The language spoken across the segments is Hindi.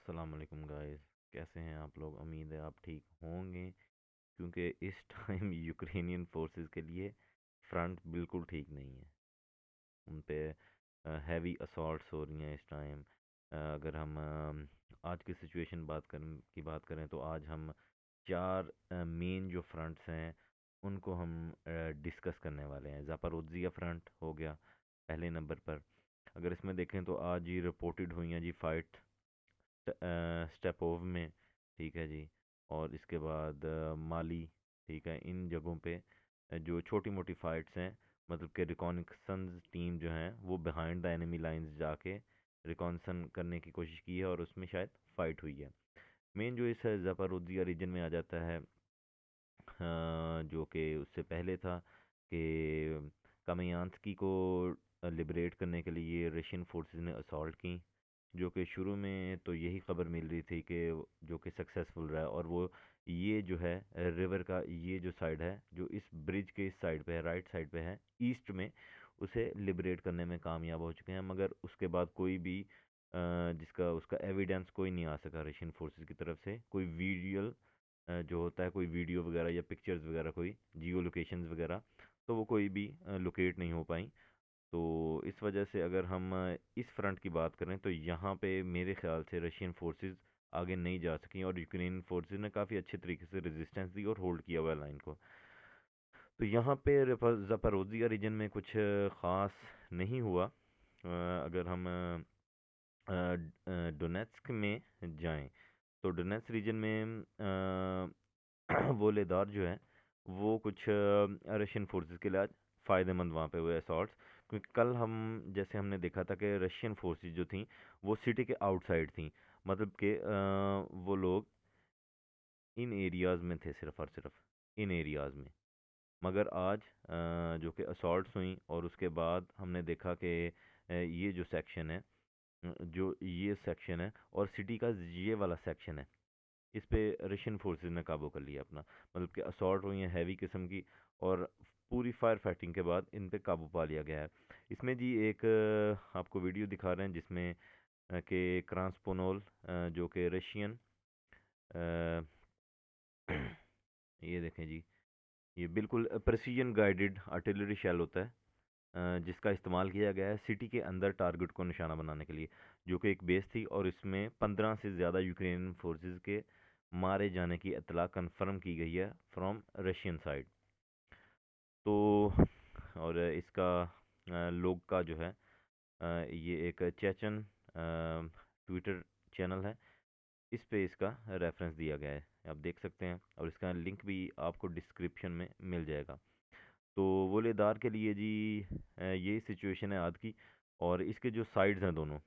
अस्सलाम वालेकुम गाइस। कैसे हैं आप लोग? उम्मीद है आप ठीक होंगे, क्योंकि इस टाइम यूक्रेनियन फोर्सेस के लिए फ्रंट बिल्कुल ठीक नहीं है। उन पे हैवी असॉल्ट्स हो रही हैं इस टाइम। अगर हम आज की सिचुएशन बात करें तो आज हम चार मेन जो फ्रंट्स हैं उनको हम डिस्कस करने वाले हैं। ज़ापारोज़िया फ्रंट हो गया पहले नंबर पर। अगर इसमें देखें तो आज ही रिपोर्टेड हुई हैं जी फाइट स्टेपोव में, ठीक है जी। और इसके बाद माली, ठीक है। इन जगहों पे जो छोटी मोटी फाइट्स हैं, मतलब कि रिकॉन्सन्स टीम जो हैं वो बिहाइंड द एनिमी लाइंस जाके रिकॉन्सन करने की कोशिश की है और उसमें शायद फाइट हुई है। मेन जो इस ज़ापारोजिया रीजन में आ जाता है, जो कि उससे पहले था कि कामयानस्की को लिबरेट करने के लिए रशियन फोर्सेस ने असॉल्ट की, जो कि शुरू में तो यही खबर मिल रही थी कि जो कि सक्सेसफुल रहा। और वो ये जो है रिवर का ये जो साइड है, जो इस ब्रिज के इस साइड पे है, राइट साइड पे है ईस्ट में, उसे लिबरेट करने में कामयाब हो चुके हैं। मगर उसके बाद कोई भी जिसका उसका एविडेंस कोई नहीं आ सका रशियन फोर्सेस की तरफ से। कोई वीडियो जो होता है, कोई वीडियो वगैरह या पिक्चर्स वगैरह, कोई जियो लोकेशंस वगैरह, तो वो कोई भी लोकेट नहीं हो पाई। तो इस वजह से अगर हम इस फ्रंट की बात करें तो यहाँ पे मेरे ख्याल से रशियन फोर्सेस आगे नहीं जा सकी और यूक्रेन फोर्सेस ने काफ़ी अच्छे तरीके से रेजिस्टेंस दी और होल्ड किया हुआ है लाइन को। तो यहाँ पे ज़पारोजिया रीजन में कुछ ख़ास नहीं हुआ। अगर हम डोनेट्स्क में जाएं तो डोनेट्स्क रीजन में वो लेदार जो है वो कुछ रशियन फोर्सेस के लिए आज फ़ायदेमंद वहाँ पे हुए असॉल्ट्स। क्योंकि कल हम जैसे हमने देखा था कि रशियन फोर्सेस जो थी वो सिटी के आउटसाइड थी, मतलब कि वो लोग इन एरियाज़ में थे, सिर्फ और सिर्फ इन एरियाज़ में। मगर आज जो कि असॉल्ट्स हुई और उसके बाद हमने देखा कि ये जो सेक्शन है, जो ये सेक्शन है और सिटी का ये वाला सेक्शन है, इस पे रशियन फोर्सेस ने काबू कर लिया अपना। मतलब कि असॉल्ट हुई है हैवी किस्म की और पूरी फायर फाइटिंग के बाद इन पे काबू पा लिया गया है। इसमें जी एक आपको वीडियो दिखा रहे हैं जिसमें कि क्रांसपोनोल, जो कि रशियन ये देखें जी, ये बिल्कुल प्रेसिजन गाइडेड आर्टिलरी शेल होता है, जिसका इस्तेमाल किया गया है सिटी के अंदर टारगेट को निशाना बनाने के लिए, जो कि एक बेस थी। और इसमें 15 से ज़्यादा यूक्रेनियन फोर्सेस के मारे जाने की इतला कंफर्म की गई है फ्रॉम रशियन साइड। तो और इसका लोग का जो है, ये एक चेचन ट्विटर चैनल है, इस पे इसका रेफरेंस दिया गया है, आप देख सकते हैं। और इसका लिंक भी आपको डिस्क्रिप्शन में मिल जाएगा। तो वोलेदार के लिए जी यही सिचुएशन है आज की। और इसके जो साइड्स हैं दोनों,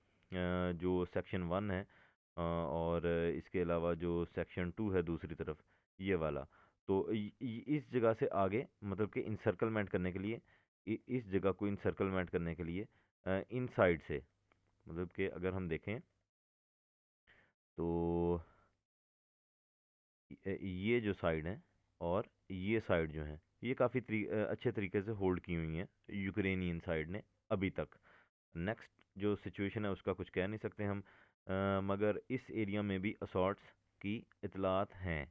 जो सेक्शन 1 है और इसके अलावा जो सेक्शन 2 है दूसरी तरफ, ये वाला। तो इस जगह से आगे, मतलब कि इंसर्कलमेंट करने के लिए, इस जगह को इंसर्कलमेंट करने के लिए इन साइड से, मतलब कि अगर हम देखें तो ये जो साइड है और ये साइड जो है, ये काफ़ी अच्छे तरीके से होल्ड की हुई हैं यूक्रेनियन साइड ने अभी तक। नेक्स्ट जो सिचुएशन है उसका कुछ कह नहीं सकते हम, मगर इस एरिया में भी असॉल्ट्स की इतलात हैं,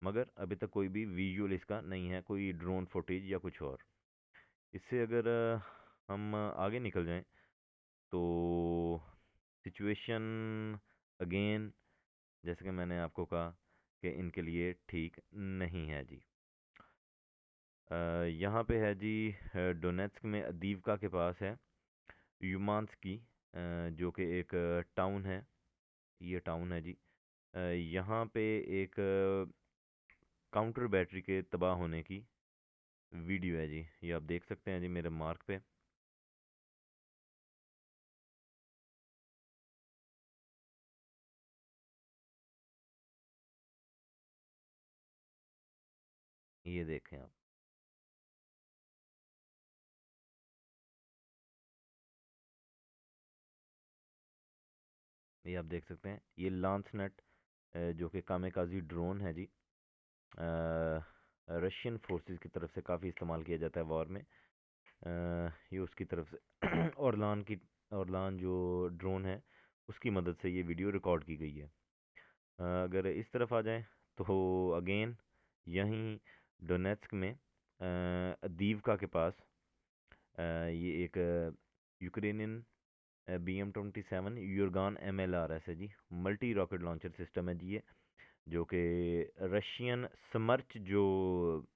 मगर अभी तक कोई भी विजुअल इसका नहीं है, कोई ड्रोन फुटेज या कुछ और। इससे अगर हम आगे निकल जाएं तो सिचुएशन अगेन, जैसे कि मैंने आपको कहा कि इनके लिए ठीक नहीं है जी। यहाँ पे है जी, डोनेट्स्क में अदीवका के पास है युमांस्की, जो कि एक टाउन है, ये टाउन है जी। यहाँ पे एक काउंटर बैटरी के तबाह होने की वीडियो है जी, ये आप देख सकते हैं जी मेरे मार्क पे। ये देखें आप, ये आप देख सकते हैं, ये लांसनेट जो कि कामेकाजी ड्रोन है जी। रशियन फोर्सेस की तरफ से काफ़ी इस्तेमाल किया जाता है वॉर में। ये उसकी तरफ से ऑरलान की, ऑरलान जो ड्रोन है उसकी मदद से ये वीडियो रिकॉर्ड की गई है। अगर इस तरफ आ जाएं तो अगेन यहीं डोनेट्स्क में अदीवका के पास ये एक यूक्रेनियन BM-27 यूरगान MLRS है जी, मल्टी रॉकेट लॉन्चर सिस्टम है जी ये, जो कि रशियन समर्च जो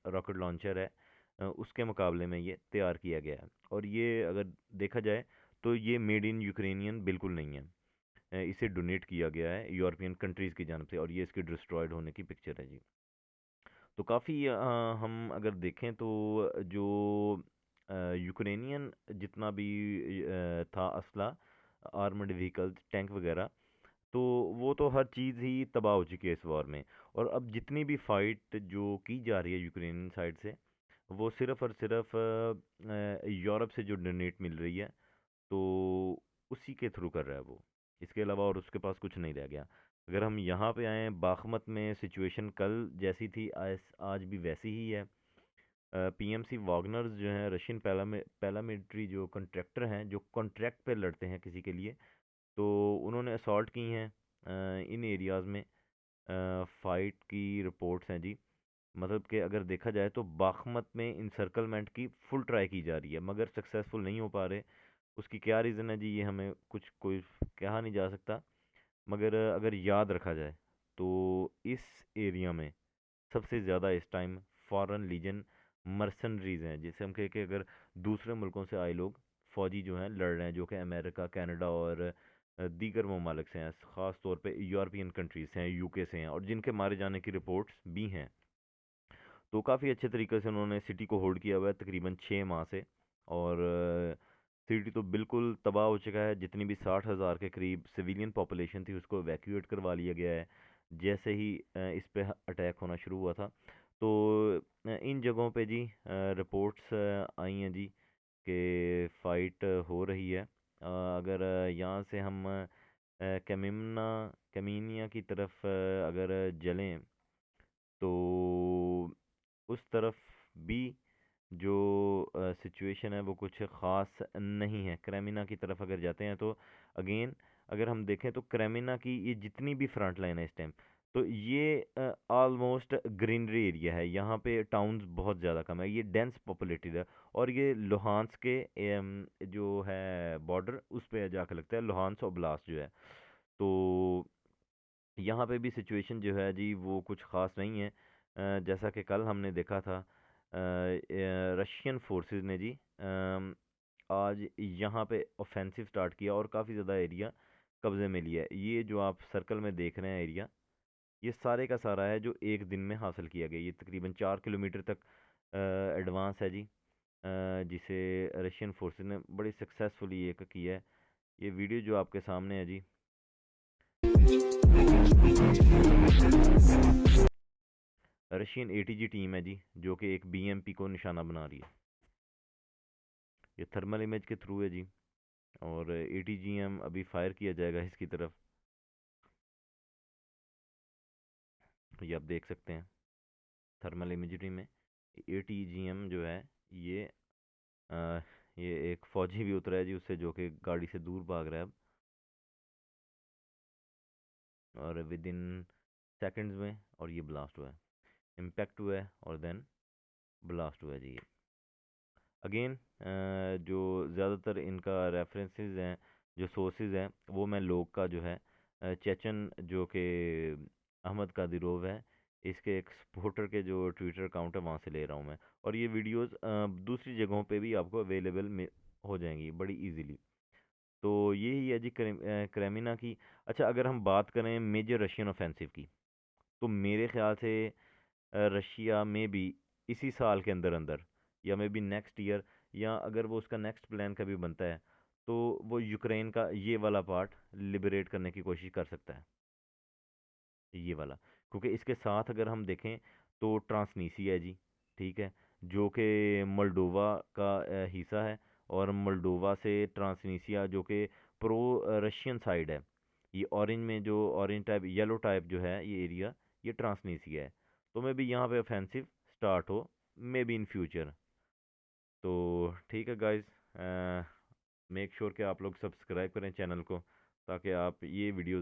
रॉकेट लॉन्चर है उसके मुकाबले में ये तैयार किया गया है। और ये अगर देखा जाए तो ये मेड इन यूक्रेनियन बिल्कुल नहीं है। इसे डोनेट किया गया है यूरोपियन कंट्रीज़ की जानब से, और ये इसकी डिस्ट्रॉयड होने की पिक्चर है जी। तो काफ़ी हम अगर देखें तो जो यूक्रेनियन जितना भी था असला, आर्मड व्हीकल्स, टैंक वगैरह, तो वो तो हर चीज़ ही तबाह हो चुकी है इस वॉर में। और अब जितनी भी फ़ाइट जो की जा रही है यूक्रेनियन साइड से, वो सिर्फ़ और सिर्फ यूरोप से जो डोनेट मिल रही है, तो उसी के थ्रू कर रहा है वो। इसके अलावा और उसके पास कुछ नहीं रह गया। अगर हम यहाँ पे आएँ, बाखमत में सिचुएशन कल जैसी थी आज भी वैसी ही है। पीएमसी वागनर्स जो हैं, रशियन पैरामिलिट्री जो कॉन्ट्रैक्टर हैं, जो कॉन्ट्रैक्ट पे लड़ते हैं किसी के लिए, तो उन्होंने असॉल्ट की हैं इन एरियाज़ में। फ़ाइट की रिपोर्ट्स हैं जी। मतलब कि अगर देखा जाए तो बाखमत में इंसर्कलमेंट की फुल ट्राई की जा रही है, मगर सक्सेसफुल नहीं हो पा रहे। उसकी क्या रीज़न है जी, ये हमें कुछ कोई कहा नहीं जा सकता। मगर अगर याद रखा जाए तो इस एरिया में सबसे ज़्यादा इस टाइम फॉरेन लीजन मर्सनरीज हैं, जिसे हम कहें कि अगर दूसरे मुल्कों से आए लोग फ़ौजी जो हैं लड़ रहे हैं, जो कि अमेरिका, कनाडा और दीगर ममालिक से हैं, ख़ास तौर पे यूरोपियन कंट्रीज से हैं, यूके से हैं, और जिनके मारे जाने की रिपोर्ट्स भी हैं। तो काफ़ी अच्छे तरीके से उन्होंने सिटी को होल्ड किया हुआ है तकरीबन 6 माह से। और सिटी तो बिल्कुल तबाह हो चुका है। जितनी भी 60,000 के करीब सिविलियन पॉपुलेशन थी, उसको एवैक्यूएट करवा लिया गया है जैसे ही इस पे अटैक होना शुरू हुआ था। तो इन जगहों पे जी रिपोर्ट्स आई हैं जी कि फ़ाइट हो रही है। अगर यहाँ से हम कैमिना कैमीनिया की तरफ अगर जलें, तो उस तरफ भी जो सिचुएशन है वो कुछ ख़ास नहीं है। क्रेमिना की तरफ अगर जाते हैं तो अगेन अगर हम देखें तो क्रेमिना की ये जितनी भी फ्रंट लाइन है इस टाइम, तो ये ऑलमोस्ट ग्रीनरी एरिया है। यहाँ पे टाउन्स बहुत ज़्यादा कम है, ये डेंस पॉपुलेटेड है। और ये लोहांस के जो है बॉर्डर, उस पे जाकर लगता है, लोहांस ओब्लास्ट जो है। तो यहाँ पे भी सिचुएशन जो है जी वो कुछ ख़ास नहीं है। जैसा कि कल हमने देखा था, रशियन फोर्सेस ने जी आज यहाँ पे ऑफेंसिव स्टार्ट किया और काफ़ी ज़्यादा एरिया कब्ज़े में लिया है। ये जो आप सर्कल में देख रहे हैं एरिया, ये सारे का सारा है जो एक दिन में हासिल किया गया। ये तकरीबन 4 किलोमीटर तक एडवांस है जी, जिसे रशियन फोर्सेस ने बड़ी सक्सेसफुली एक किया है। ये वीडियो जो आपके सामने है जी, रशियन एटीजी टीम है जी, जो कि एक बीएमपी को निशाना बना रही है। ये थर्मल इमेज के थ्रू है जी, और एटीजीएम अभी फायर किया जाएगा इसकी तरफ। ये आप देख सकते हैं थर्मल इमेजरी में एटीजीएम जो है, ये आ, ये एक फौजी भी उतरा है जी उससे, जो कि गाड़ी से दूर भाग रहा है अब, और विद इन सेकेंड्स में, और ये ब्लास्ट हुआ है, इम्पैक्ट हुआ है और देन ब्लास्ट हुआ है जी। अगेन जो ज़्यादातर इनका रेफरेंसेस हैं, जो सोर्सेज हैं, वो मैं लोग का जो है चेचन, जो कि अहमद कादिरोव है, इसके एक सपोर्टर के जो ट्विटर अकाउंट है वहाँ से ले रहा हूँ मैं। और ये वीडियोस दूसरी जगहों पे भी आपको अवेलेबल हो जाएंगी बड़ी इजीली। तो यही है जी क्रेमिना की। अच्छा, अगर हम बात करें मेजर रशियन ऑफेंसिव की, तो मेरे ख्याल से रशिया में भी इसी साल के अंदर अंदर, या मे बी नेक्स्ट ईयर, या अगर वो उसका नेक्स्ट प्लान कभी बनता है, तो वो यूक्रेन का ये वाला पार्ट लिबरेट करने की कोशिश कर सकता है, ये वाला। क्योंकि इसके साथ अगर हम देखें तो ट्रांसनीसिया है जी, ठीक है, जो कि मोल्डोवा का हिस्सा है। और मोल्डोवा से ट्रांसनीसिया, जो कि प्रो रशियन साइड है, ये ऑरेंज में जो ऑरेंज टाइप, येलो टाइप जो है ये एरिया, ये ट्रांसनीसिया है। तो मे बी यहाँ पे ऑफेंसिव स्टार्ट हो, मे बी इन फ्यूचर। तो ठीक है गाइज, मेक श्योर कि आप लोग सब्सक्राइब करें चैनल को, ताकि आप ये वीडियोस